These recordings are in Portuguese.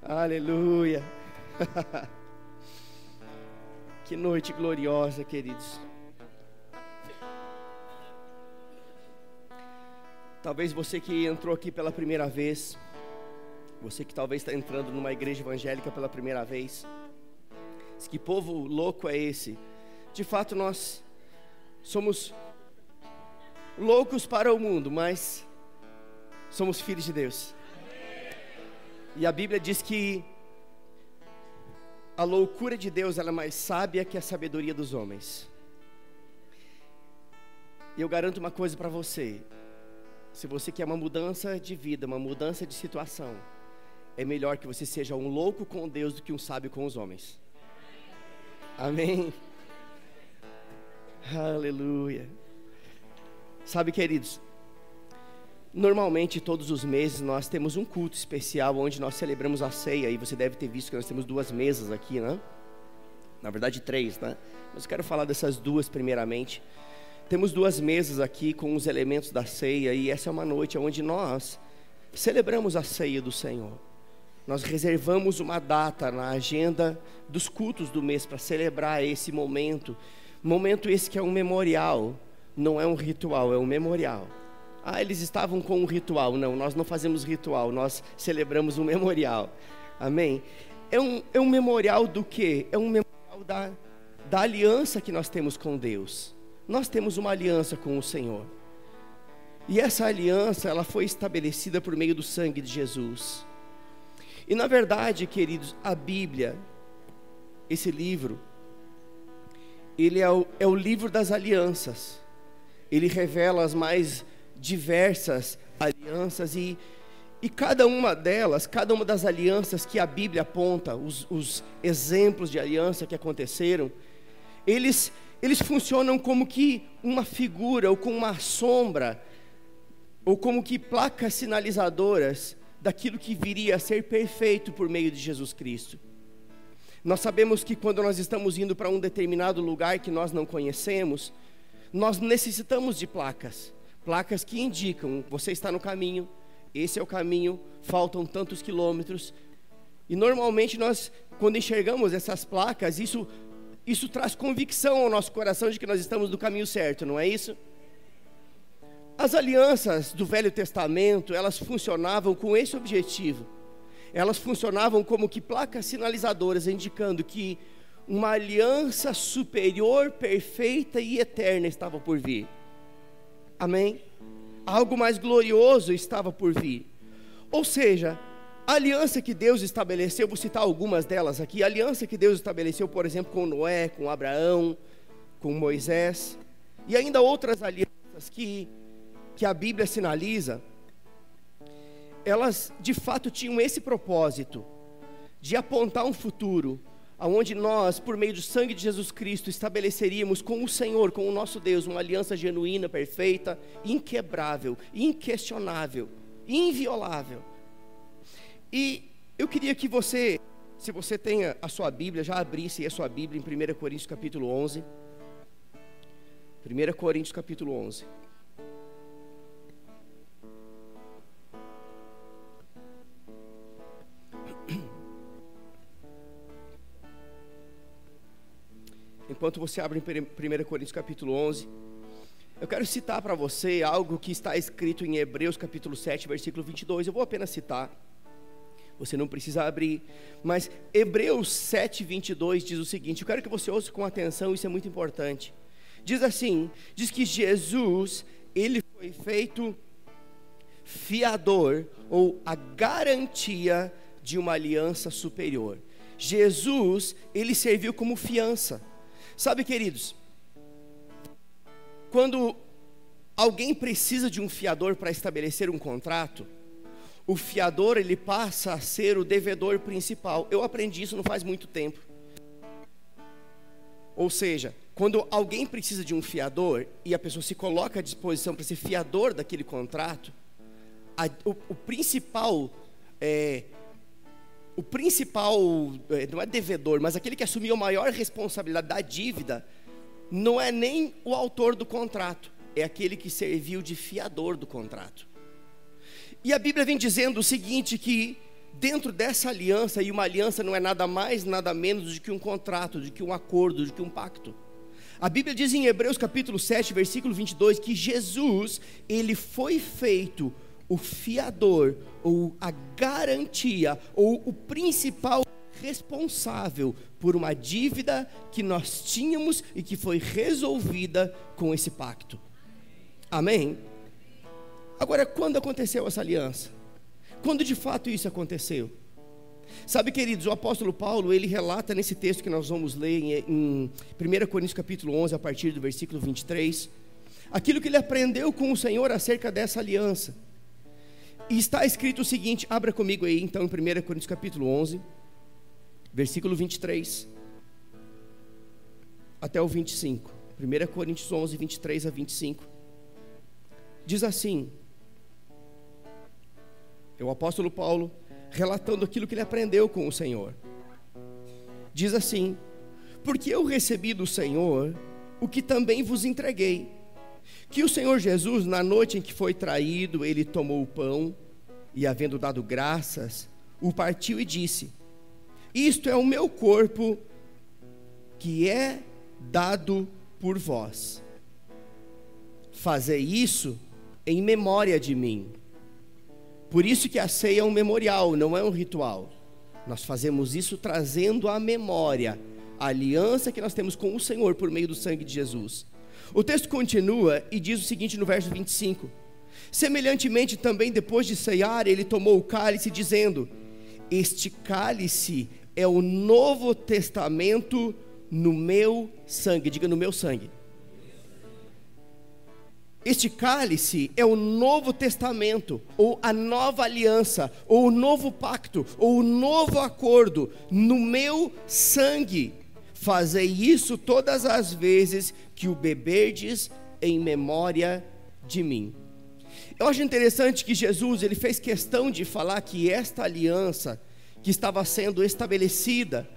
Aleluia. Que noite gloriosa, queridos. Talvez você que entrou aqui pela primeira vez, você que talvez está entrando numa igreja evangélica pela primeira vez, que povo louco é esse? De fato nós somos loucos para o mundo, mas somos filhos de Deus. E a Bíblia diz que a loucura de Deus ela é mais sábia que a sabedoria dos homens. E eu garanto uma coisa para você: se você quer uma mudança de vida, uma mudança de situação, é melhor que você seja um louco com Deus do que um sábio com os homens. Amém? Aleluia. Sabe, queridos, normalmente todos os meses nós temos um culto especial onde nós celebramos a ceia. E você deve ter visto que nós temos 2 mesas aqui, né? Na verdade 3, né? Mas eu quero falar dessas 2 primeiramente. Temos 2 mesas aqui com os elementos da ceia. E essa é uma noite onde nós celebramos a ceia do Senhor. Nós reservamos uma data na agenda dos cultos do mês para celebrar esse momento. Momento esse que é um memorial. Não é um ritual, é um memorial. Ah, eles estavam com um ritual. Não, nós não fazemos ritual, nós celebramos um memorial. Amém? É um memorial do quê? É um memorial da aliança que nós temos com Deus. Nós temos uma aliança com o Senhor. E essa aliança, ela foi estabelecida por meio do sangue de Jesus. E na verdade, queridos, a Bíblia, esse livro, ele é o livro das alianças. Ele revela as mais diversas alianças e cada uma delas, cada uma das alianças que a Bíblia aponta, os exemplos de aliança que aconteceram, eles funcionam como que uma figura ou como uma sombra, ou como que placas sinalizadoras daquilo que viria a ser perfeito por meio de Jesus Cristo. Nós sabemos que quando nós estamos indo para um determinado lugar que nós não conhecemos, nós necessitamos de placas que indicam: você está no caminho, esse é o caminho, faltam tantos quilômetros. E normalmente nós, quando enxergamos essas placas, isso traz convicção ao nosso coração de que nós estamos no caminho certo, não é isso? As alianças do Velho Testamento, elas funcionavam com esse objetivo. Elas funcionavam como que placas sinalizadoras, indicando que uma aliança superior, perfeita e eterna estava por vir. Amém? Algo mais glorioso estava por vir. Ou seja, a aliança que Deus estabeleceu, vou citar algumas delas aqui. A aliança que Deus estabeleceu, por exemplo, com Noé, com Abraão, com Moisés, e ainda outras alianças que a Bíblia sinaliza, elas de fato tinham esse propósito de apontar um futuro aonde nós, por meio do sangue de Jesus Cristo, estabeleceríamos com o Senhor, com o nosso Deus, uma aliança genuína, perfeita, inquebrável, inquestionável, inviolável. E eu queria que você, se você tem a sua Bíblia, já abrisse a sua Bíblia em 1 Coríntios capítulo 11. 1 Coríntios capítulo 11. Enquanto você abre em 1 Coríntios capítulo 11, eu quero citar para você algo que está escrito em Hebreus capítulo 7, versículo 22. Eu vou apenas citar, você não precisa abrir, mas Hebreus 7, 22 diz o seguinte, eu quero que você ouça com atenção, isso é muito importante. Diz assim, diz que Jesus, ele foi feito fiador, ou a garantia de uma aliança superior. Jesus, ele serviu como fiança. Sabe, queridos, quando alguém precisa de um fiador para estabelecer um contrato, o fiador ele passa a ser o devedor principal. Eu aprendi isso não faz muito tempo. Ou seja, quando alguém precisa de um fiador e a pessoa se coloca à disposição para ser fiador daquele contrato, o principal não é devedor, mas aquele que assumiu a maior responsabilidade da dívida, não é nem o autor do contrato, é aquele que serviu de fiador do contrato. E a Bíblia vem dizendo o seguinte, que dentro dessa aliança, e uma aliança não é nada mais, nada menos do que um contrato, do que um acordo, do que um pacto. A Bíblia diz em Hebreus capítulo 7, versículo 22, que Jesus, ele foi feito o fiador, ou a garantia, ou o principal responsável por uma dívida que nós tínhamos e que foi resolvida com esse pacto. Amém? Agora, quando aconteceu essa aliança? Quando de fato isso aconteceu? Sabe, queridos, o apóstolo Paulo, ele relata nesse texto que nós vamos ler em 1 Coríntios capítulo 11, a partir do versículo 23, aquilo que ele aprendeu com o Senhor acerca dessa aliança. E está escrito o seguinte, abra comigo aí então em 1 Coríntios capítulo 11, versículo 23, até o 25. 1 Coríntios 11, 23 a 25. Diz assim, é o apóstolo Paulo relatando aquilo que ele aprendeu com o Senhor. Diz assim: porque eu recebi do Senhor o que também vos entreguei, que o Senhor Jesus, na noite em que foi traído, ele tomou o pão e, havendo dado graças, o partiu e disse: isto é o meu corpo, que é dado por vós. Fazei isso em memória de mim. Por isso que a ceia é um memorial, não é um ritual. Nós fazemos isso trazendo à memória a aliança que nós temos com o Senhor por meio do sangue de Jesus. O texto continua e diz o seguinte no verso 25: semelhantemente também, depois de ceiar, ele tomou o cálice, dizendo: este cálice é o Novo Testamento no meu sangue. Diga, no meu sangue. Este cálice é o Novo Testamento, ou a nova aliança, ou o novo pacto, ou o novo acordo no meu sangue. Fazei isso todas as vezes que o beberdes em memória de mim. Eu acho interessante que Jesus, ele fez questão de falar que esta aliança que estava sendo estabelecida,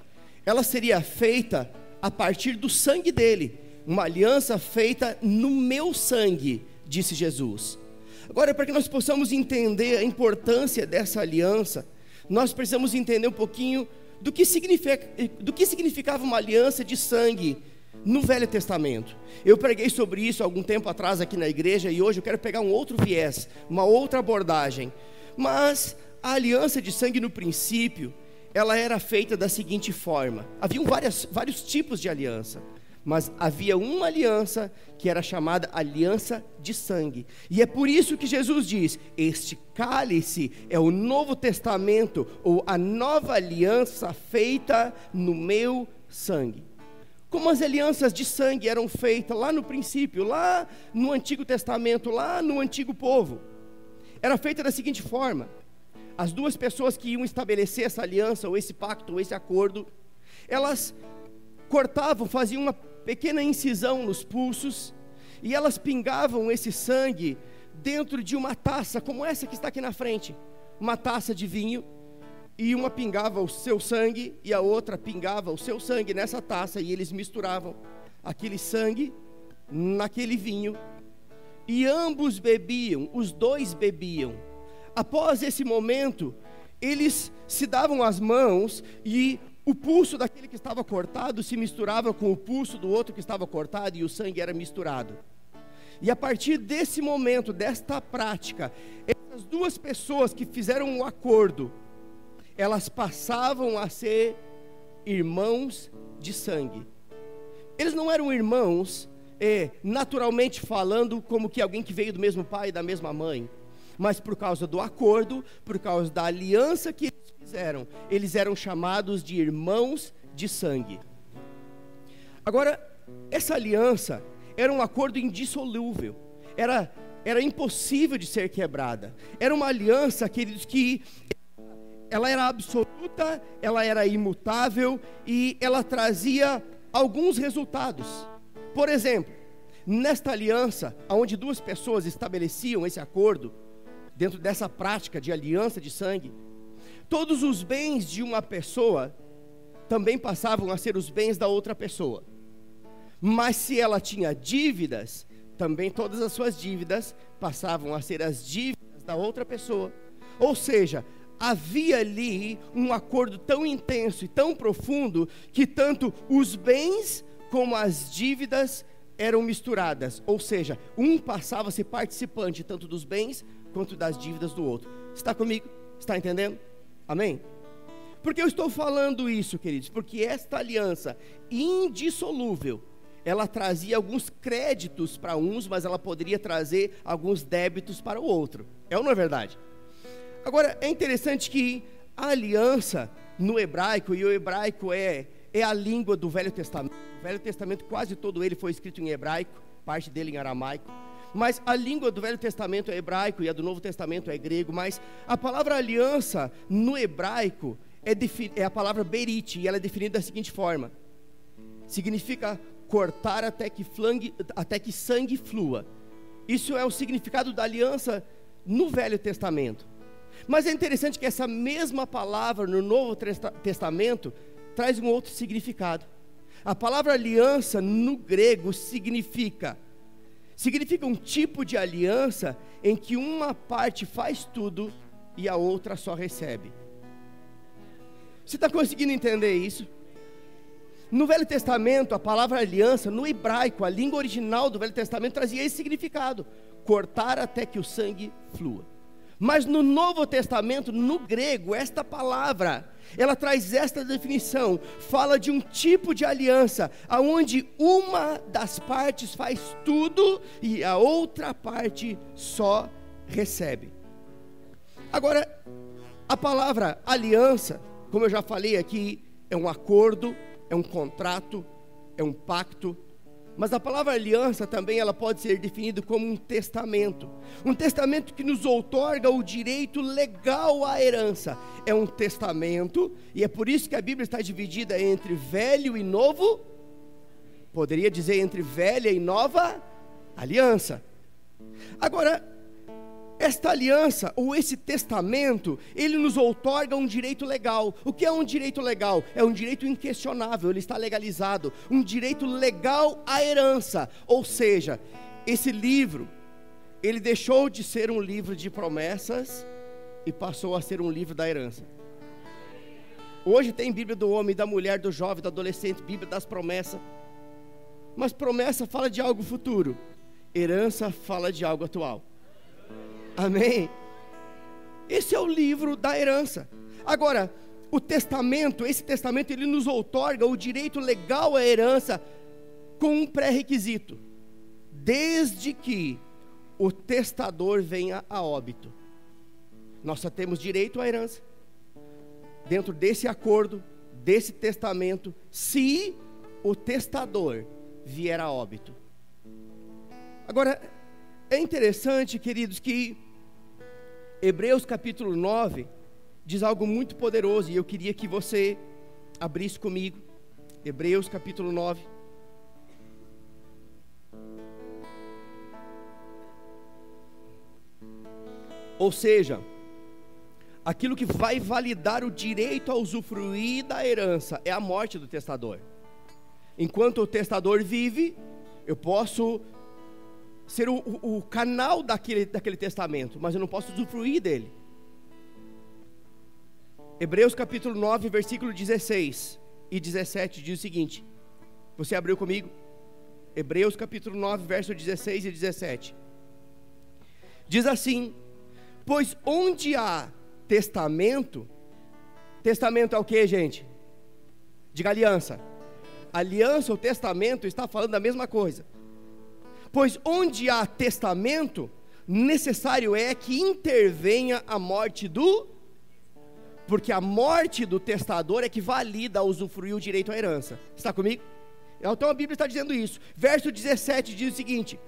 ela seria feita a partir do sangue dele. Uma aliança feita no meu sangue, disse Jesus. Agora, para que nós possamos entender a importância dessa aliança, nós precisamos entender um pouquinho do que significava uma aliança de sangue no Velho Testamento. Eu preguei sobre isso há algum tempo atrás aqui na igreja, e hoje eu quero pegar um outro viés, uma outra abordagem. Mas a aliança de sangue no princípio, ela era feita da seguinte forma: haviam vários tipos de aliança, mas havia uma aliança que era chamada aliança de sangue. E é por isso que Jesus diz: este cálice é o Novo Testamento, ou a nova aliança feita no meu sangue. Como as alianças de sangue eram feitas lá no princípio, lá no Antigo Testamento, lá no antigo povo, era feita da seguinte forma: as duas pessoas que iam estabelecer essa aliança, ou esse pacto, ou esse acordo, elas cortavam, faziam uma pequena incisão nos pulsos, e elas pingavam esse sangue dentro de uma taça, como essa que está aqui na frente, uma taça de vinho, e uma pingava o seu sangue, e a outra pingava o seu sangue nessa taça, e eles misturavam aquele sangue naquele vinho, e ambos bebiam, os dois bebiam. Após esse momento, eles se davam as mãos, e o pulso daquele que estava cortado se misturava com o pulso do outro que estava cortado, e o sangue era misturado. E a partir desse momento, desta prática, essas duas pessoas que fizeram um acordo, elas passavam a ser irmãos de sangue. Eles não eram irmãos, naturalmente falando, como que alguém que veio do mesmo pai e da mesma mãe, mas por causa do acordo, por causa da aliança que eles fizeram, eles eram chamados de irmãos de sangue. Agora, essa aliança era um acordo indissolúvel, era impossível de ser quebrada. Era uma aliança, queridos, que ela era absoluta, ela era imutável, e ela trazia alguns resultados. Por exemplo, nesta aliança, onde duas pessoas estabeleciam esse acordo, dentro dessa prática de aliança de sangue, todos os bens de uma pessoa também passavam a ser os bens da outra pessoa. Mas se ela tinha dívidas, também todas as suas dívidas passavam a ser as dívidas da outra pessoa. Ou seja, havia ali um acordo tão intenso e tão profundo que tanto os bens como as dívidas eram misturadas, ou seja, um passava a ser participante tanto dos bens quanto das dívidas do outro. Está comigo? Está entendendo? Amém? Por que eu estou falando isso, queridos? Porque esta aliança indissolúvel, ela trazia alguns créditos para uns, mas ela poderia trazer alguns débitos para o outro. É ou não é verdade? Agora, é interessante que a aliança no hebraico, e o hebraico é a língua do Velho Testamento. O Velho Testamento, quase todo ele foi escrito em hebraico, parte dele em aramaico. Mas a língua do Velho Testamento é hebraico e a do Novo Testamento é grego. Mas a palavra aliança no hebraico é a palavra berit, e ela é definida da seguinte forma: significa cortar até que sangue flua. Isso é o significado da aliança no Velho Testamento. Mas é interessante que essa mesma palavra no Novo Testamento traz um outro significado. A palavra aliança no grego significa um tipo de aliança em que uma parte faz tudo e a outra só recebe. Você está conseguindo entender isso? No Velho Testamento, a palavra aliança, no hebraico, a língua original do Velho Testamento, trazia esse significado: cortar até que o sangue flua. Mas no Novo Testamento, no grego, esta palavra, ela traz esta definição, fala de um tipo de aliança, onde uma das partes faz tudo e a outra parte só recebe. Agora, a palavra aliança, como eu já falei aqui, é um acordo, é um contrato, é um pacto. Mas a palavra aliança também ela pode ser definida como um testamento que nos outorga o direito legal à herança. É um testamento, e é por isso que a Bíblia está dividida entre velho e novo, poderia dizer entre velha e nova aliança. Agora, esta aliança, ou esse testamento, ele nos outorga um direito legal. O que é um direito legal? É um direito inquestionável, ele está legalizado. Um direito legal à herança. Ou seja, esse livro, ele deixou de ser um livro de promessas e passou a ser um livro da herança. Hoje tem Bíblia do homem, da mulher, do jovem, do adolescente, Bíblia das promessas. Mas promessa fala de algo futuro, herança fala de algo atual. Amém? Esse é o livro da herança. Agora, esse testamento, ele nos outorga o direito legal à herança com um pré-requisito: desde que o testador venha a óbito. Nós só temos direito à herança dentro desse acordo, desse testamento, se o testador vier a óbito. Agora, é interessante, queridos, que Hebreus capítulo 9 diz algo muito poderoso, e eu queria que você abrisse comigo. Hebreus capítulo 9. Ou seja, aquilo que vai validar o direito a usufruir da herança é a morte do testador. Enquanto o testador vive, eu posso ser o canal daquele testamento, mas eu não posso usufruir dele. Hebreus capítulo 9, versículo 16 e 17 diz o seguinte: você abriu comigo? Hebreus capítulo 9, verso 16 e 17. Diz assim: pois onde há testamento é o que, gente? Diga aliança. Aliança ou testamento está falando da mesma coisa. Pois onde há testamento, necessário é que intervenha a morte porque a morte do testador é que valida a usufruir o direito à herança. Está comigo? Então a Bíblia está dizendo isso. Verso 17 diz o seguinte: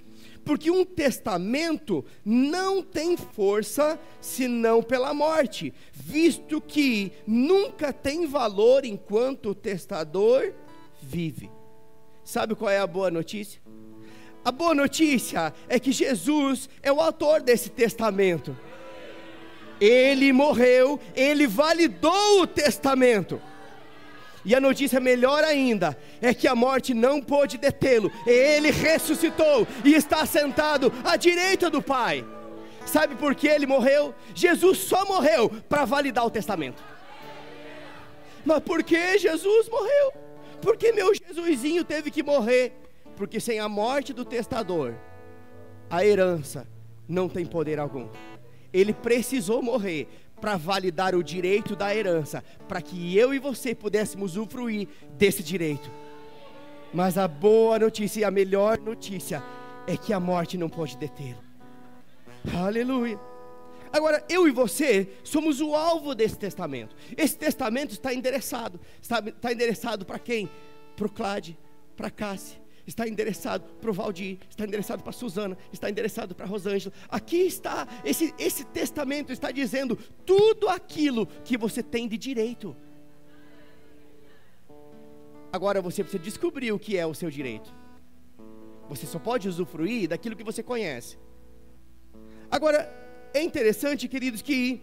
porque um testamento não tem força senão pela morte, visto que nunca tem valor enquanto o testador vive. Sabe qual é a boa notícia? A boa notícia é que Jesus é o autor desse testamento. Ele morreu, ele validou o testamento. E a notícia melhor ainda é que a morte não pôde detê-lo. Ele ressuscitou e está sentado à direita do Pai. Sabe por que ele morreu? Jesus só morreu para validar o testamento. Mas por que Jesus morreu? Por que meu Jesusinho teve que morrer? Porque sem a morte do testador, a herança não tem poder algum. Ele precisou morrer para validar o direito da herança, para que eu e você pudéssemos usufruir desse direito. Mas a boa notícia e a melhor notícia é que a morte não pode detê-lo. Aleluia. Agora, eu e você somos o alvo desse testamento. Esse testamento está endereçado. Está endereçado para quem? Para o Clade, para a Cássia. Está endereçado para o Valdir. Está endereçado para a Suzana. Está endereçado para a Rosângela. Aqui está, esse testamento está dizendo tudo aquilo que você tem de direito. Agora você precisa descobrir o que é o seu direito. Você só pode usufruir daquilo que você conhece. Agora, é interessante, queridos, que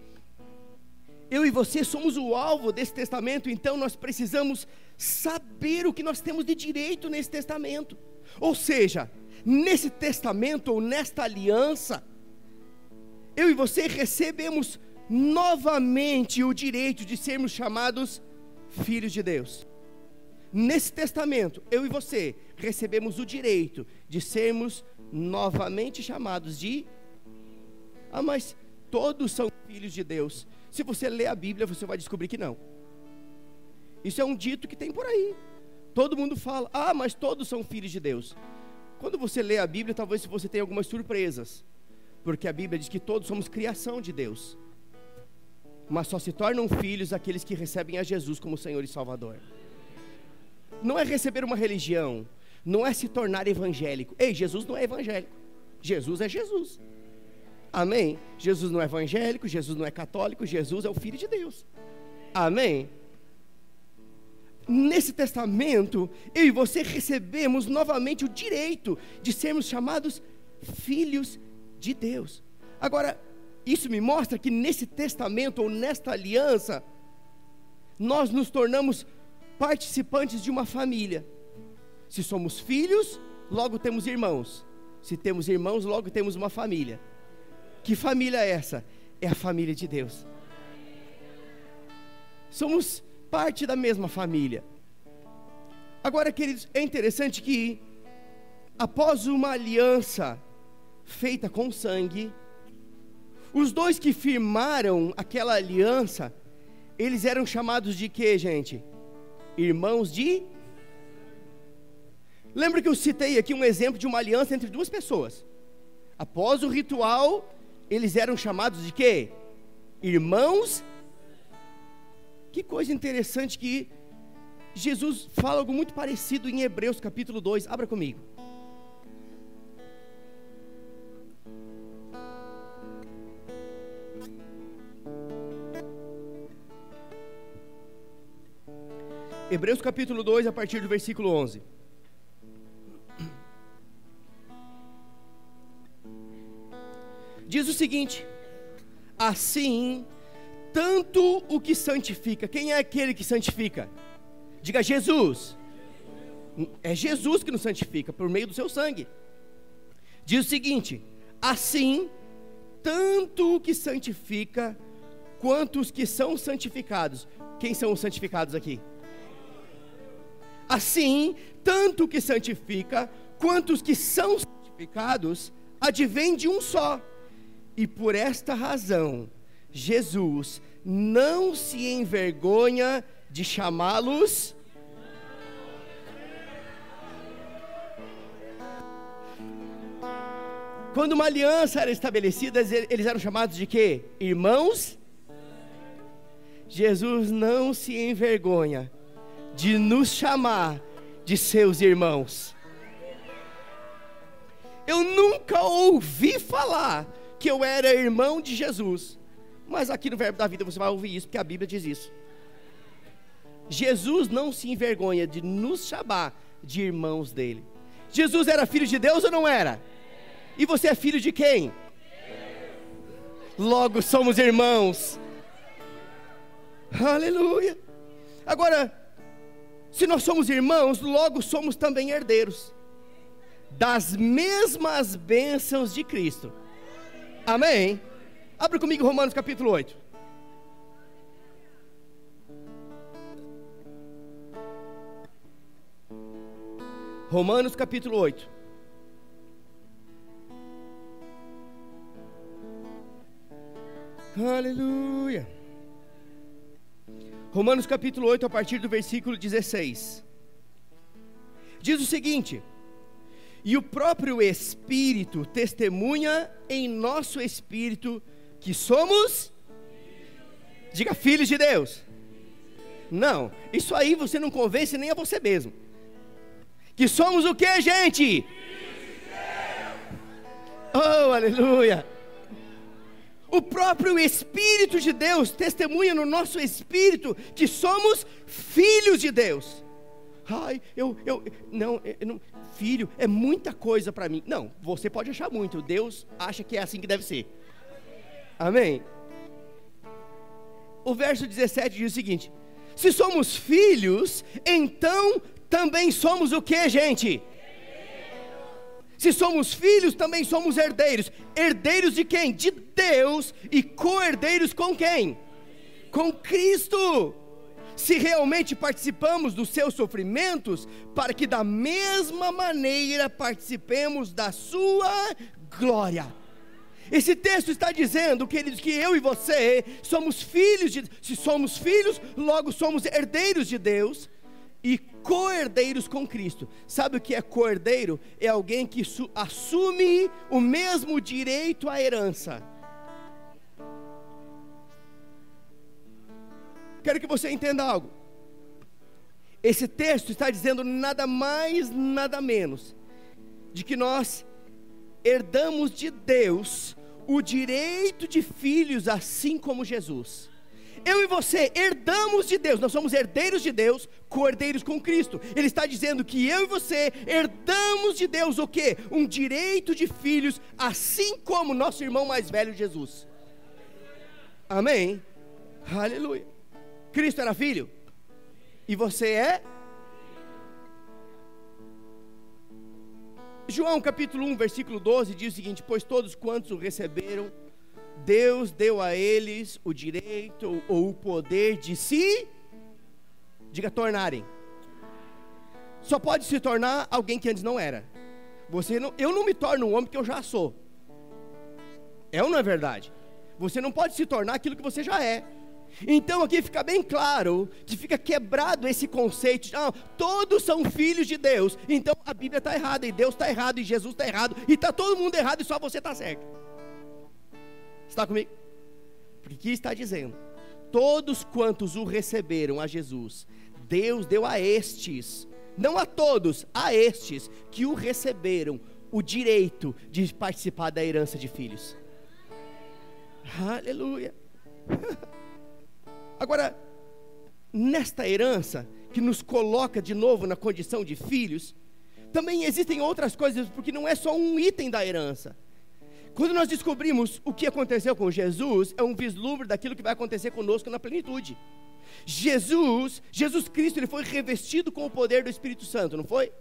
eu e você somos o alvo desse testamento, então nós precisamos saber o que nós temos de direito nesse testamento. Ou seja, nesse testamento ou nesta aliança, eu e você recebemos novamente o direito de sermos chamados filhos de Deus. Nesse testamento, eu e você recebemos o direito de sermos novamente chamados de... Ah, mas todos são filhos de Deus. Se você ler a Bíblia, você vai descobrir que não. Isso é um dito que tem por aí. Todo mundo fala, ah, mas todos são filhos de Deus. Quando você lê a Bíblia, talvez você tenha algumas surpresas. Porque a Bíblia diz que todos somos criação de Deus. Mas só se tornam filhos aqueles que recebem a Jesus como Senhor e Salvador. Não é receber uma religião, não é se tornar evangélico. Ei, Jesus não é evangélico. Jesus é Jesus. Amém? Jesus não é evangélico, Jesus não é católico, Jesus é o Filho de Deus. Amém? Nesse testamento, eu e você recebemos novamente o direito de sermos chamados filhos de Deus. Agora, isso me mostra que nesse testamento ou nesta aliança, nós nos tornamos participantes de uma família. Se somos filhos, logo temos irmãos. Se temos irmãos, logo temos uma família. Que família é essa? É a família de Deus. Somos parte da mesma família. Agora, queridos, é interessante que após uma aliança feita com sangue, os dois que firmaram aquela aliança, eles eram chamados de quê, gente? Irmãos de... Lembra que eu citei aqui um exemplo de uma aliança entre duas pessoas. Após o ritual, eles eram chamados de quê? Irmãos. Que coisa interessante que Jesus fala algo muito parecido em Hebreus capítulo 2. Abra comigo. Hebreus capítulo 2, a partir do versículo 11. Diz o seguinte: assim, tanto o que santifica. Quem é aquele que santifica? Diga Jesus. É Jesus que nos santifica por meio do seu sangue. Diz o seguinte: assim, tanto o que santifica quanto os que são santificados. Quem são os santificados aqui? Assim, tanto o que santifica quanto os que são santificados advém de um só. E por esta razão, Jesus não se envergonha de chamá-los. Quando uma aliança era estabelecida, eles eram chamados de quê? Irmãos. Jesus não se envergonha de nos chamar de seus irmãos. Eu nunca ouvi falar que eu era irmão de Jesus, mas aqui no Verbo da Vida você vai ouvir isso, porque a Bíblia diz isso. Jesus não se envergonha de nos chamar de irmãos dele. Jesus era filho de Deus ou não era? E você é filho de quem? Logo somos irmãos. Aleluia. Agora, se nós somos irmãos, logo somos também herdeiros das mesmas bênçãos de Cristo. Amém? Abre comigo Romanos capítulo 8. Romanos capítulo 8. Aleluia. Romanos capítulo 8, a partir do versículo 16. Diz o seguinte: e o próprio Espírito testemunha em nosso espírito que somos, diga, filhos de Deus. Não, isso aí você não convence nem a você mesmo. Que somos o que, gente? Oh, aleluia. O próprio Espírito de Deus testemunha no nosso espírito que somos filhos de Deus. Ai, não, filho, é muita coisa para mim. Não, você pode achar muito, Deus acha que é assim que deve ser. Amém? O verso 17 diz o seguinte: se somos filhos, então também somos o que, gente? Se somos filhos, também somos herdeiros. Herdeiros de quem? De Deus. E co-herdeiros com quem? Com Cristo. Se realmente participamos dos seus sofrimentos, para que da mesma maneira participemos da sua glória. Esse texto está dizendo, queridos, que eu e você somos filhos de... Se somos filhos, logo somos herdeiros de Deus e co-herdeiros com Cristo. Sabe o que é co-herdeiro? É alguém que assume o mesmo direito à herança. Quero que você entenda algo. Esse texto está dizendo nada mais, nada menos, de que nós herdamos de Deus o direito de filhos, assim como Jesus. Eu e você herdamos de Deus, nós somos herdeiros de Deus, co-herdeiros com Cristo. Ele está dizendo que eu e você herdamos de Deus o quê? Um direito de filhos, assim como nosso irmão mais velho Jesus. Amém? Aleluia. Cristo era filho? E você é? João capítulo 1, versículo 12 diz o seguinte: pois todos quantos o receberam, Deus deu a eles o direito ou o poder de se, diga, tornarem. Só pode se tornar alguém que antes não era. Eu não me torno um homem que eu já sou. É ou não é verdade? Você não pode se tornar aquilo que você já é. Então aqui fica bem claro que fica quebrado esse conceito de, todos são filhos de Deus. Então a Bíblia está errada, e Deus está errado, e Jesus está errado, e está todo mundo errado, e só você está certo. Está comigo? Porque aqui está dizendo: todos quantos o receberam a Jesus, Deus deu a estes, não a todos, a estes que o receberam, o direito de participar da herança de filhos. Aleluia. Agora, nesta herança que nos coloca de novo na condição de filhos, também existem outras coisas, porque não é só um item da herança. Quando nós descobrimos o que aconteceu com Jesus, é um vislumbre daquilo que vai acontecer conosco na plenitude. Jesus Cristo, ele foi revestido com o poder do Espírito Santo, não foi?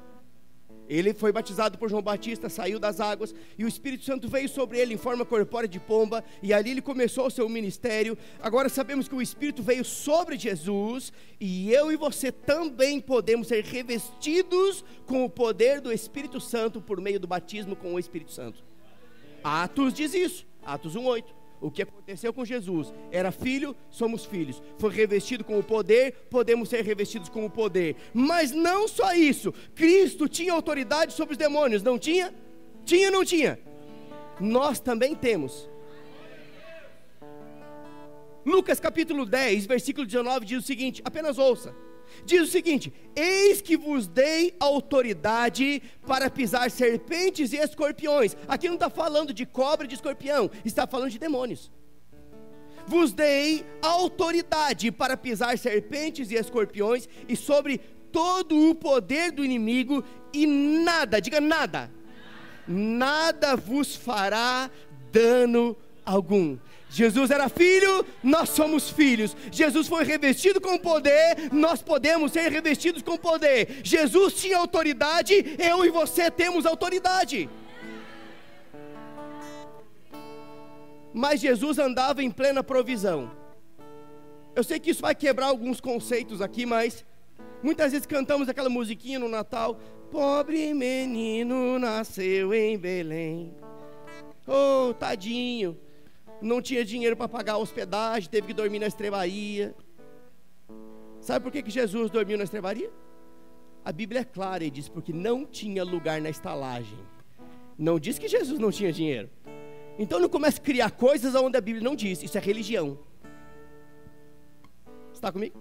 Ele foi batizado por João Batista, saiu das águas, e o Espírito Santo veio sobre ele em forma corpórea de pomba, e ali ele começou o seu ministério. Agora sabemos que o Espírito veio sobre Jesus, e eu e você também podemos ser revestidos com o poder do Espírito Santo por meio do batismo com o Espírito Santo. Atos diz isso, Atos 1:8. O que aconteceu com Jesus? Era filho, somos filhos. Foi revestido com o poder, podemos ser revestidos com o poder. Mas não só isso, Cristo tinha autoridade sobre os demônios, não tinha? Tinha ou não tinha? Nós também temos. Lucas capítulo 10, versículo 19 diz o seguinte, apenas ouça. Diz o seguinte: eis que vos dei autoridade para pisar serpentes e escorpiões. Aqui não está falando de cobra e de escorpião, está falando de demônios. Vos dei autoridade para pisar serpentes e escorpiões, e sobre todo o poder do inimigo, e nada, diga nada, nada vos fará dano algum. Jesus era filho, nós somos filhos. Jesus foi revestido com poder, nós podemos ser revestidos com poder. Jesus tinha autoridade, eu e você temos autoridade. mas Jesus andava em plena provisão. Eu sei que isso vai quebrar alguns conceitos aqui, mas muitas vezes cantamos aquela musiquinha no Natal: pobre menino nasceu em Belém. Oh, tadinho, não tinha dinheiro para pagar a hospedagem, teve que dormir na estrebaria. Sabe por que Jesus dormiu na estrebaria? A Bíblia é clara e diz: porque não tinha lugar na estalagem. Não diz que Jesus não tinha dinheiro. Então não comece a criar coisas onde a Bíblia não diz. Isso é religião. Está comigo?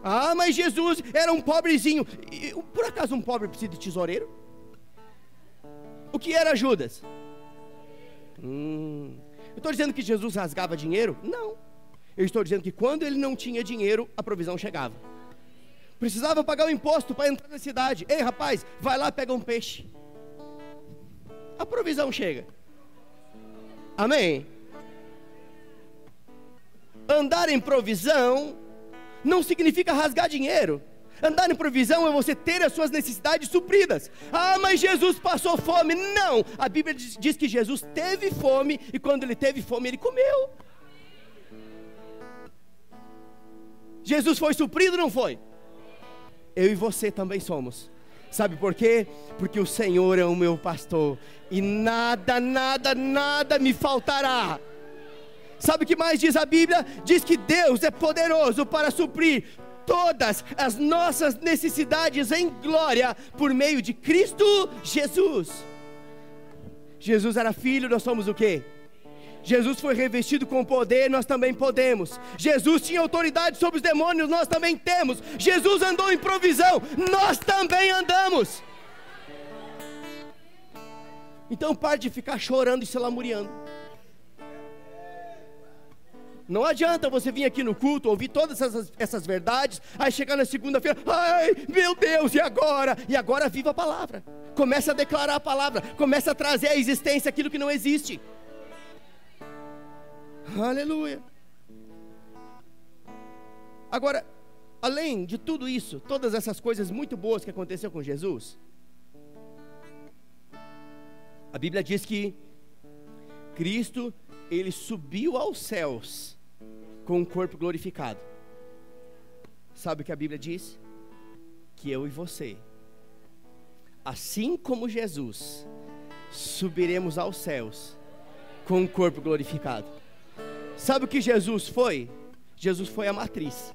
Ah, mas Jesus era um pobrezinho. Por acaso um pobre precisa de tesoureiro? O que era Judas? Eu estou dizendo que Jesus rasgava dinheiro? Não. Eu estou dizendo que quando ele não tinha dinheiro, a provisão chegava. Precisava pagar o imposto para entrar na cidade. Ei, rapaz, vai lá, pega um peixe. A provisão chega. Amém? Andar em provisão não significa rasgar dinheiro. Andar em provisão é você ter as suas necessidades supridas. Ah, mas Jesus passou fome. Não, a Bíblia diz que Jesus teve fome, e quando ele teve fome, ele comeu. Jesus foi suprido, não foi? Eu e você também somos. Sabe por quê? Porque o Senhor é o meu pastor, e nada, nada, nada me faltará. Sabe o que mais diz a Bíblia? Diz que Deus é poderoso para suprir todas as nossas necessidades em glória, por meio de Cristo Jesus. Jesus era filho, nós somos o quê? Jesus foi revestido com poder, nós também podemos. Jesus tinha autoridade sobre os demônios, nós também temos. Jesus andou em provisão, nós também andamos. Então pare de ficar chorando e se lamuriando. Não adianta você vir aqui no culto, ouvir todas essas verdades, aí chegar na segunda-feira: ai, meu Deus, e agora? E agora viva a palavra. Comece a declarar a palavra, comece a trazer à existência aquilo que não existe. Aleluia. Agora, além de tudo isso, todas essas coisas muito boas que aconteceu com Jesus, a Bíblia diz que Cristo, ele subiu aos céus com um corpo glorificado. Sabe o que a Bíblia diz? Que eu e você, assim como Jesus, subiremos aos céus com um corpo glorificado. Sabe o que Jesus foi? Jesus foi a matriz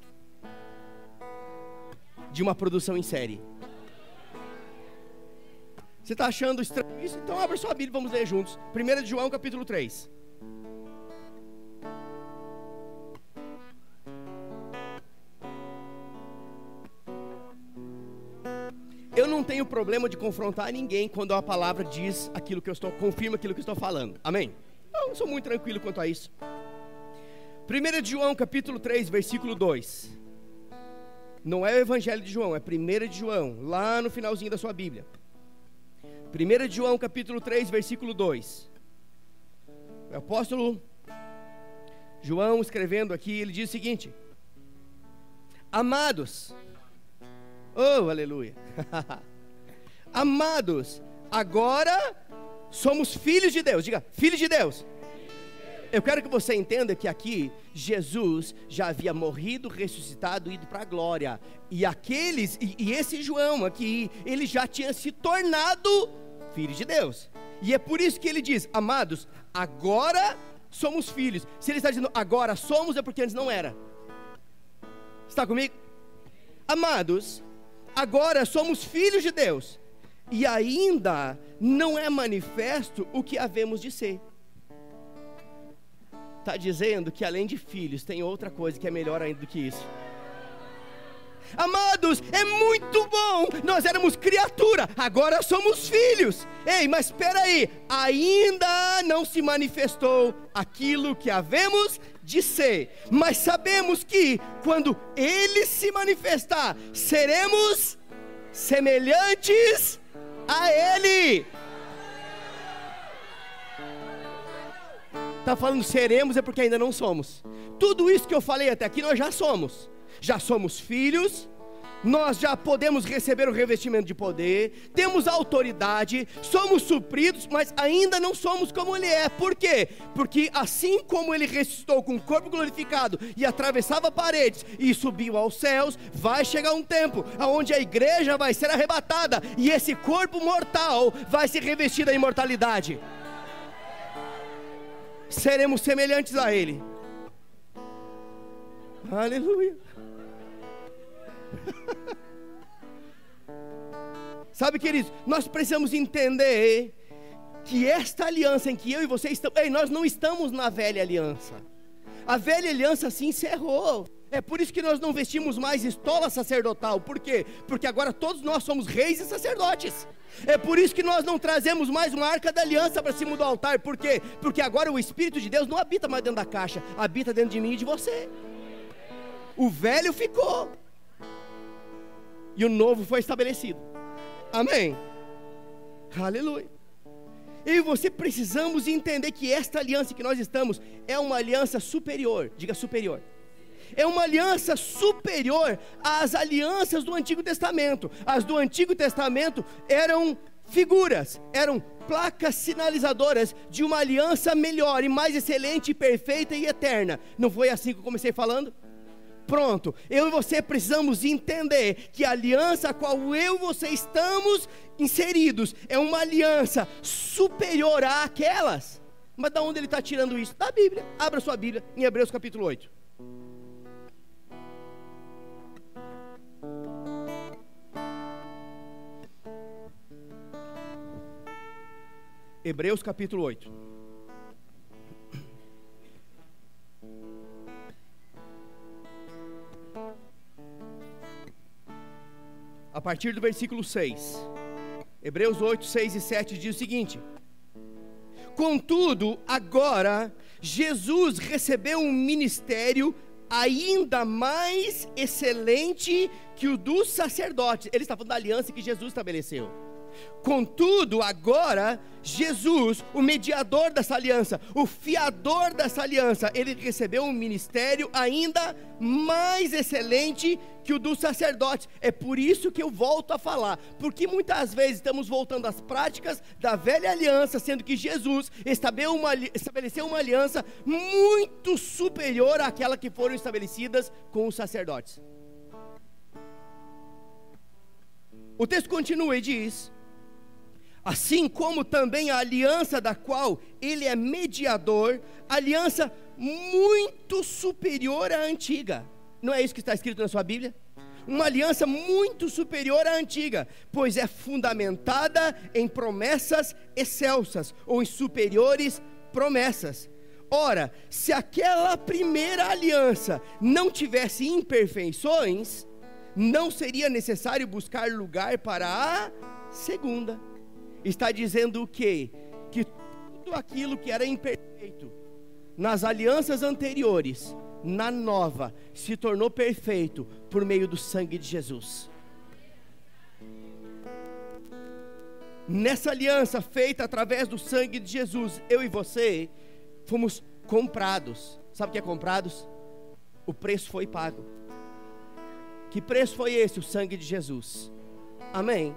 de uma produção em série. Você está achando estranho isso? Então abra sua Bíblia e vamos ler juntos. 1 de João capítulo 3. Eu não tenho problema de confrontar ninguém quando a palavra diz aquilo que eu estou, confirma aquilo que eu estou falando. Amém? Eu sou muito tranquilo quanto a isso. 1 de João capítulo 3, versículo 2. Não é o Evangelho de João, é 1 de João, lá no finalzinho da sua Bíblia. 1 de João capítulo 3, versículo 2. O apóstolo João escrevendo aqui, ele diz o seguinte: amados, oh aleluia, amados, agora somos filhos de Deus. Diga, filhos de Deus. Eu quero que você entenda que aqui Jesus já havia morrido, ressuscitado e ido para a glória. E esse João aqui, ele já tinha se tornado filho de Deus. E é por isso que ele diz: amados, agora somos filhos. Se ele está dizendo agora somos, é porque antes não era. Está comigo? Amados, agora somos filhos de Deus, e ainda não é manifesto o que havemos de ser. Está dizendo que além de filhos tem outra coisa que é melhor ainda do que isso. Amados, é muito bom. Nós éramos criatura, agora somos filhos. Ei, mas espera aí, ainda não se manifestou aquilo que havemos de ser, mas sabemos que quando Ele se manifestar, seremos semelhantes a Ele. Está falando seremos é porque ainda não somos. Tudo isso que eu falei até aqui nós já somos. Já somos filhos, nós já podemos receber o revestimento de poder, temos autoridade, somos supridos, mas ainda não somos como Ele é. Por quê? Porque assim como Ele ressuscitou com o corpo glorificado e atravessava paredes e subiu aos céus, vai chegar um tempo onde a igreja vai ser arrebatada e esse corpo mortal vai se revestir da imortalidade. Seremos semelhantes a Ele. Aleluia. Sabe, queridos, nós precisamos entender que esta aliança em que eu e você estamos, nós não estamos na velha aliança. A velha aliança se encerrou. É por isso que nós não vestimos mais estola sacerdotal. Por quê? Porque agora todos nós somos reis e sacerdotes. É por isso que nós não trazemos mais uma arca da aliança para cima do altar. Por quê? Porque agora o Espírito de Deus não habita mais dentro da caixa, habita dentro de mim e de você. O velho ficou e o novo foi estabelecido. Amém? Aleluia. Eu e você precisamos entender que esta aliança que nós estamos é uma aliança superior. Diga superior. É uma aliança superior às alianças do Antigo Testamento. As do Antigo Testamento eram figuras, eram placas sinalizadoras de uma aliança melhor e mais excelente, perfeita e eterna. Não foi assim que eu comecei falando? Pronto, eu e você precisamos entender que a aliança a qual eu e você estamos inseridos é uma aliança superior àquelas. Mas de onde ele está tirando isso? Da Bíblia. Abra sua Bíblia em Hebreus capítulo 8. Hebreus capítulo 8. A partir do versículo 6. Hebreus 8, 6 e 7 diz o seguinte: contudo, agora, Jesus recebeu um ministério ainda mais excelente que o dos sacerdotes. Ele está falando da aliança que Jesus estabeleceu. Contudo, agora, Jesus, o mediador dessa aliança, o fiador dessa aliança, ele recebeu um ministério ainda mais excelente que o dos sacerdotes. É por isso que eu volto a falar, porque muitas vezes estamos voltando às práticas da velha aliança, sendo que Jesus estabeleceu uma aliança muito superior àquela que foram estabelecidas com os sacerdotes. O texto continua e diz: assim como também a aliança da qual ele é mediador, aliança muito superior à antiga. Não é isso que está escrito na sua Bíblia? Uma aliança muito superior à antiga, pois é fundamentada em promessas excelsas, ou em superiores promessas. Ora, se aquela primeira aliança não tivesse imperfeições, não seria necessário buscar lugar para a segunda. Está dizendo o quê? Que tudo aquilo que era imperfeito nas alianças anteriores, na nova, se tornou perfeito por meio do sangue de Jesus. Nessa aliança feita através do sangue de Jesus, eu e você fomos comprados. Sabe o que é comprados? O preço foi pago. Que preço foi esse? O sangue de Jesus. Amém?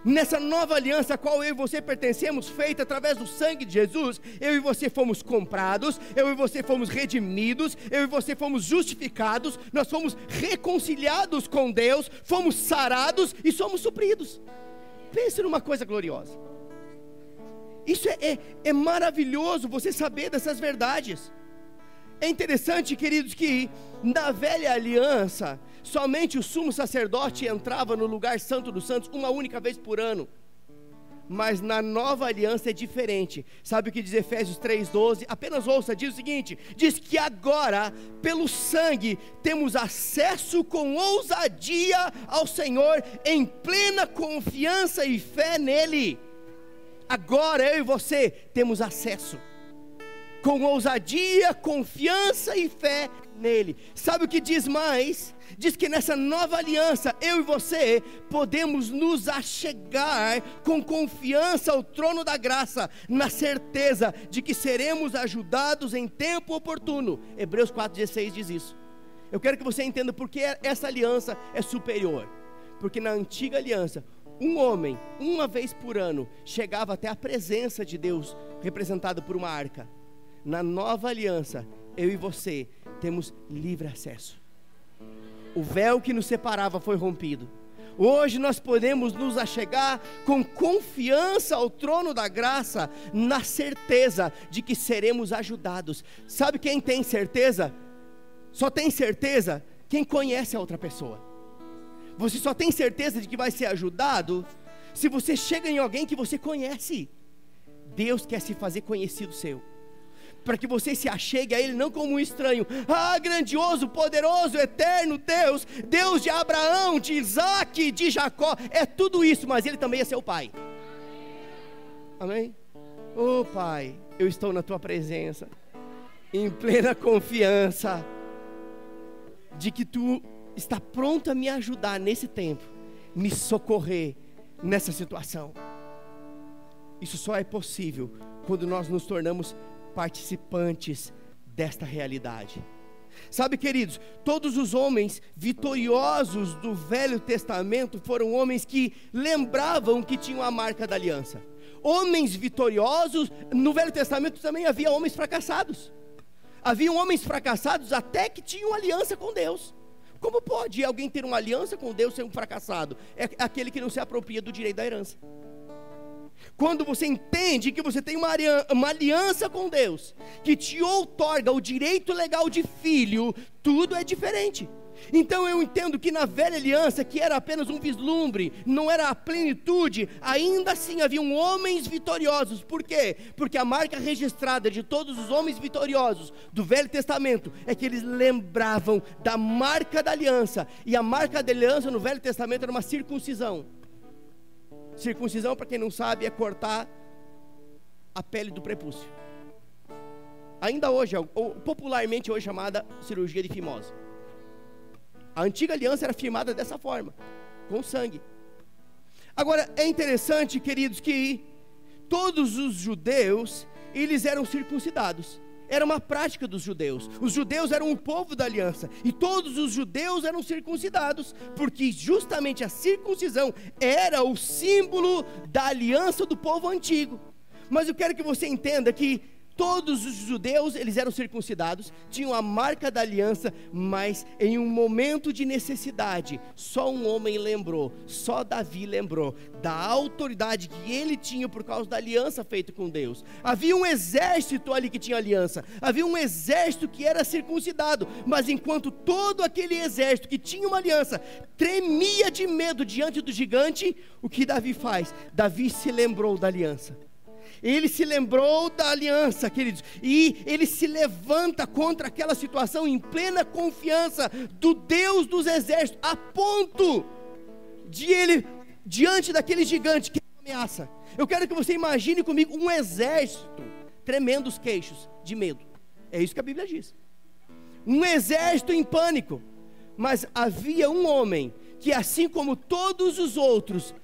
Nessa nova aliança a qual eu e você pertencemos, feita através do sangue de Jesus, eu e você fomos comprados, eu e você fomos redimidos, eu e você fomos justificados, nós fomos reconciliados com Deus, fomos sarados e somos supridos. Pense numa coisa gloriosa. Isso é maravilhoso, você saber dessas verdades. É interessante, queridos, que na velha aliança somente o sumo sacerdote entrava no lugar santo dos santos uma única vez por ano. Mas na nova aliança é diferente. Sabe o que diz Efésios 3,12? Apenas ouça, diz o seguinte: diz que agora, pelo sangue, temos acesso com ousadia ao Senhor, em plena confiança e fé nele. Agora eu e você temos acesso com ousadia, confiança e fé nele. Sabe o que diz mais? Diz que nessa nova aliança, eu e você podemos nos achegar com confiança ao trono da graça, na certeza de que seremos ajudados em tempo oportuno. Hebreus 4,16 diz isso. Eu quero que você entenda por que essa aliança é superior. Porque na antiga aliança, um homem, uma vez por ano, chegava até a presença de Deus, representada por uma arca. Na nova aliança, eu e você temos livre acesso. O véu que nos separava foi rompido. Hoje nós podemos nos achegar com confiança ao trono da graça, na certeza de que seremos ajudados. Sabe quem tem certeza? Só tem certeza quem conhece a outra pessoa. Você só tem certeza de que vai ser ajudado se você chega em alguém que você conhece. Deus quer se fazer conhecido seu, para que você se achegue a Ele não como um estranho. Ah, grandioso, poderoso, eterno Deus, Deus de Abraão, de Isaac, de Jacó, é tudo isso, mas Ele também é seu Pai. Amém? Oh Pai, eu estou na Tua presença, em plena confiança de que Tu está pronto a me ajudar nesse tempo, me socorrer nessa situação. Isso só é possível quando nós nos tornamos participantes desta realidade. Sabe, queridos, todos os homens vitoriosos do Velho Testamento foram homens que lembravam que tinham a marca da aliança. Homens vitoriosos, no Velho Testamento também havia homens fracassados. Haviam homens fracassados até que tinham aliança com Deus. Como pode alguém ter uma aliança com Deus e ser um fracassado? É aquele que não se apropria do direito da herança. Quando você entende que você tem uma aliança com Deus, que te outorga o direito legal de filho, tudo é diferente. Então eu entendo que na velha aliança, que era apenas um vislumbre, não era a plenitude, ainda assim haviam homens vitoriosos. Por quê? Porque a marca registrada de todos os homens vitoriosos do Velho Testamento é que eles lembravam da marca da aliança. E a marca da aliança no Velho Testamento era uma circuncisão. Circuncisão, para quem não sabe, é cortar a pele do prepúcio. Ainda hoje, ou popularmente hoje chamada cirurgia de fimose. A antiga aliança era firmada dessa forma, com sangue. Agora, é interessante, queridos, que todos os judeus, eles eram circuncidados. Era uma prática dos judeus. Os judeus eram o povo da aliança, e todos os judeus eram circuncidados, porque justamente a circuncisão era o símbolo da aliança do povo antigo. Mas eu quero que você entenda que todos os judeus, eles eram circuncidados, tinham a marca da aliança, mas em um momento de necessidade, só um homem lembrou, só Davi lembrou da autoridade que ele tinha por causa da aliança feita com Deus. Havia um exército ali que tinha aliança, havia um exército que era circuncidado, mas enquanto todo aquele exército que tinha uma aliança tremia de medo diante do gigante, o que Davi faz? Davi se lembrou da aliança. Ele se lembrou da aliança, queridos, e ele se levanta contra aquela situação em plena confiança do Deus dos exércitos, a ponto de ele, diante daquele gigante que ameaça. Eu quero que você imagine comigo um exército, tremendos queixos de medo. É isso que a Bíblia diz. Um exército em pânico. Mas havia um homem que, assim como todos os outros,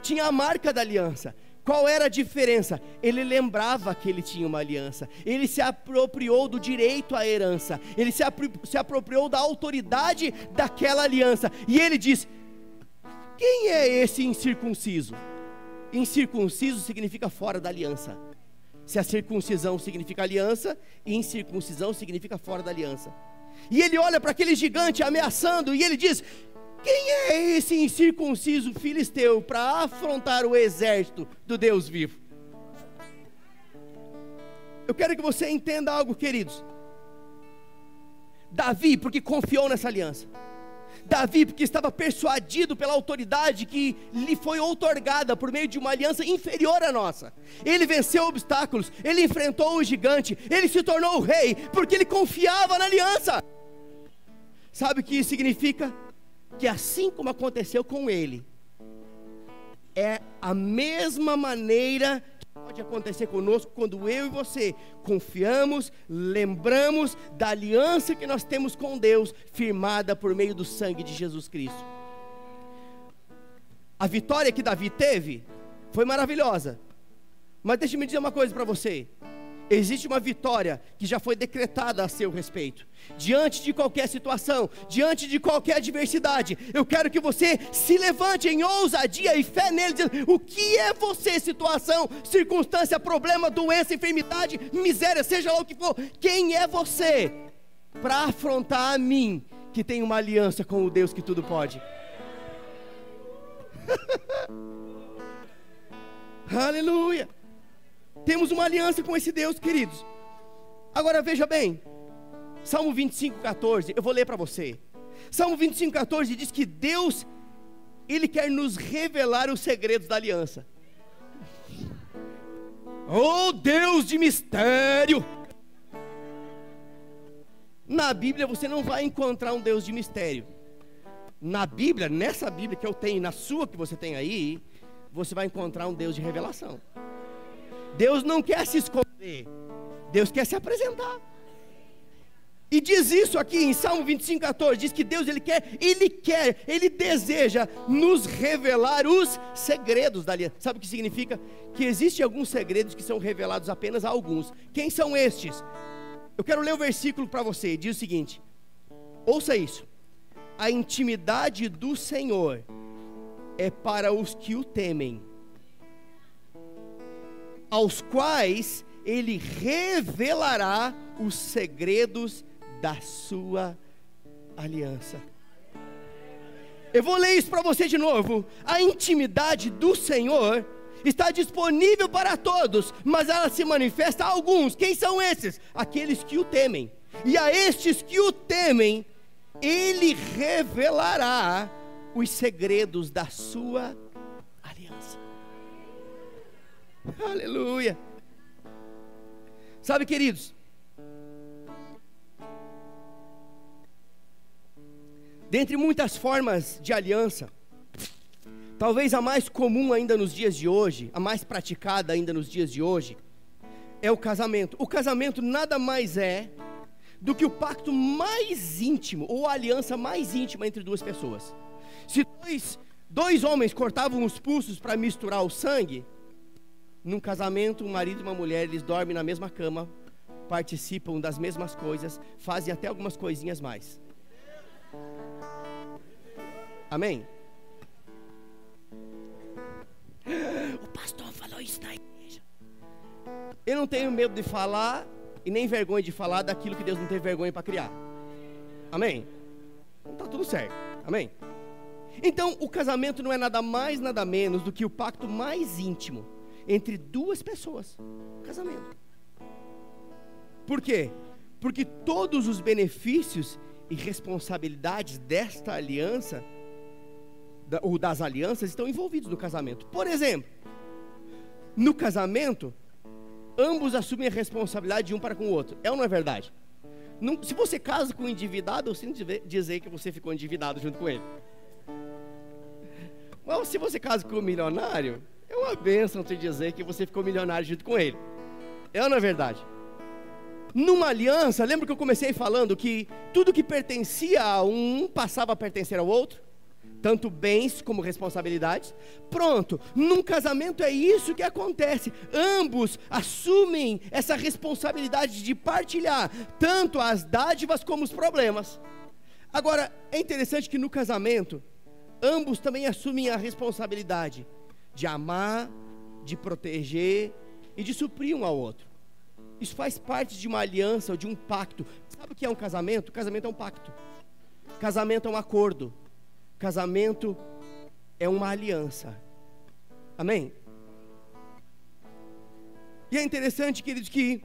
tinha a marca da aliança. Qual era a diferença? Ele lembrava que ele tinha uma aliança. Ele se apropriou do direito à herança. Ele se apropriou da autoridade daquela aliança. E ele diz: quem é esse incircunciso? Incircunciso significa fora da aliança. Se a circuncisão significa aliança, incircuncisão significa fora da aliança. E ele olha para aquele gigante ameaçando, e ele diz: quem é esse incircunciso filisteu para afrontar o exército do Deus vivo? Eu quero que você entenda algo, queridos. Davi, porque confiou nessa aliança. Davi, porque estava persuadido pela autoridade que lhe foi outorgada por meio de uma aliança inferior à nossa. Ele venceu obstáculos, ele enfrentou o gigante, ele se tornou o rei, porque ele confiava na aliança. Sabe o que isso significa? Que assim como aconteceu com ele, é a mesma maneira que pode acontecer conosco quando eu e você confiamos, lembramos da aliança que nós temos com Deus, firmada por meio do sangue de Jesus Cristo. A vitória que Davi teve foi maravilhosa, mas deixa-me dizer uma coisa para você: Existe uma vitória que já foi decretada a seu respeito. Diante de qualquer situação, diante de qualquer adversidade, eu quero que você se levante em ousadia e fé nele, dizendo: o que é você? Situação, circunstância, problema, doença, enfermidade, miséria, seja lá o que for. Quem é você para afrontar a mim, que tem uma aliança com o Deus que tudo pode? Aleluia! Temos uma aliança com esse Deus, queridos. Agora veja bem, Salmo 25:14, eu vou ler para você. Salmo 25:14 diz que Deus, Ele quer nos revelar os segredos da aliança. Oh Deus de mistério! Na Bíblia você não vai encontrar um Deus de mistério. Na Bíblia, nessa Bíblia que eu tenho, na sua que você tem aí, você vai encontrar um Deus de revelação. Deus não quer se esconder, Deus quer se apresentar. E diz isso aqui em Salmo 25:14, diz que Deus, Ele deseja nos revelar os segredos da aliança. Sabe o que significa? Que existem alguns segredos que são revelados apenas a alguns. Quem são estes? Eu quero ler o versículo para você, diz o seguinte, ouça isso: a intimidade do Senhor é para os que o temem, aos quais Ele revelará os segredos da sua aliança. Eu vou ler isso para você de novo. A intimidade do Senhor está disponível para todos, mas ela se manifesta a alguns. Quem são esses? Aqueles que o temem. E a estes que o temem, Ele revelará os segredos da sua aliança. Aleluia. Sabe, queridos, dentre muitas formas de aliança, talvez a mais comum ainda nos dias de hoje, a mais praticada ainda nos dias de hoje, é o casamento. O casamento nada mais é do que o pacto mais íntimo, ou a aliança mais íntima entre duas pessoas. Se dois homens cortavam os pulsos para misturar o sangue, num casamento, um marido e uma mulher, eles dormem na mesma cama, participam das mesmas coisas, fazem até algumas coisinhas mais. Amém? O pastor falou isso na igreja. Eu não tenho medo de falar e nem vergonha de falar daquilo que Deus não teve vergonha para criar. Amém? Então tá tudo certo. Amém? Então o casamento não é nada mais, nada menos do que o pacto mais íntimo entre duas pessoas. Casamento. Por quê? Porque todos os benefícios e responsabilidades desta aliança, ou das alianças, estão envolvidos no casamento. Por exemplo, no casamento, ambos assumem a responsabilidade de um para com o outro. É ou não é verdade? Não, se você casa com um endividado, eu sinto dizer que você ficou endividado junto com ele. Mas se você casa com um milionário, é uma bênção te dizer que você ficou milionário junto com ele. É ou não é verdade? Numa aliança, lembra que eu comecei falando que tudo que pertencia a um passava a pertencer ao outro? Tanto bens como responsabilidades. Pronto, num casamento é isso que acontece. Ambos assumem essa responsabilidade de partilhar tanto as dádivas como os problemas. Agora, é interessante que no casamento, ambos também assumem a responsabilidade de amar, de proteger e de suprir um ao outro. Isso faz parte de uma aliança ou de um pacto. Sabe o que é um casamento? Casamento é um pacto. Casamento é um acordo. Casamento é uma aliança. Amém? E é interessante, queridos, que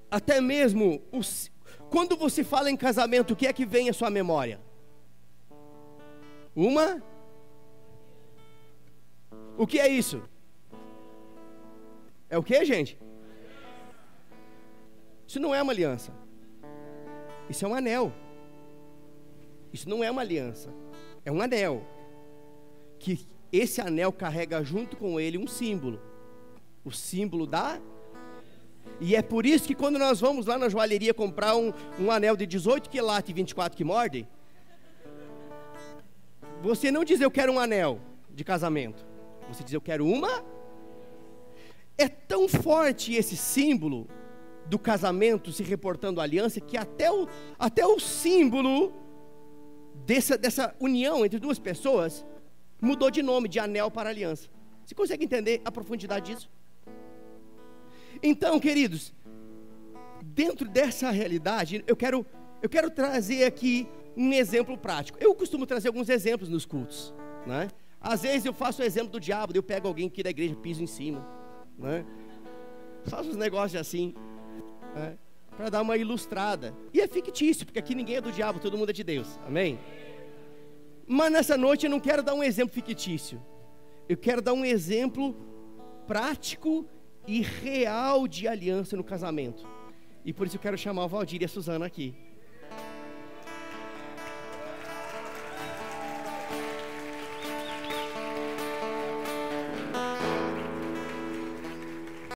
até mesmo quando você fala em casamento, o que é que vem à sua memória? O que é isso? É o que, gente? Isso não é uma aliança. Isso é um anel. Isso não é uma aliança. É um anel. Que esse anel carrega junto com ele um símbolo. O símbolo da... E é por isso que quando nós vamos lá na joalheria comprar um anel de 18 que late e 24 que morde, você não diz eu quero um anel de casamento. Você diz eu quero uma... é tão forte esse símbolo do casamento se reportando à aliança, que até o símbolo dessa união entre duas pessoas mudou de nome, de anel para aliança. Você consegue entender a profundidade disso? Então, queridos, dentro dessa realidade, eu quero trazer aqui um exemplo prático. Eu costumo trazer alguns exemplos nos cultos, né? Às vezes eu faço o exemplo do diabo, eu pego alguém aqui da igreja, piso em cima, né? Faço uns negócios assim, né? Para dar uma ilustrada. E é fictício, porque aqui ninguém é do diabo, todo mundo é de Deus, amém? Mas nessa noite eu não quero dar um exemplo fictício, eu quero dar um exemplo prático e real de aliança no casamento. E por isso eu quero chamar o Valdir e a Suzana aqui.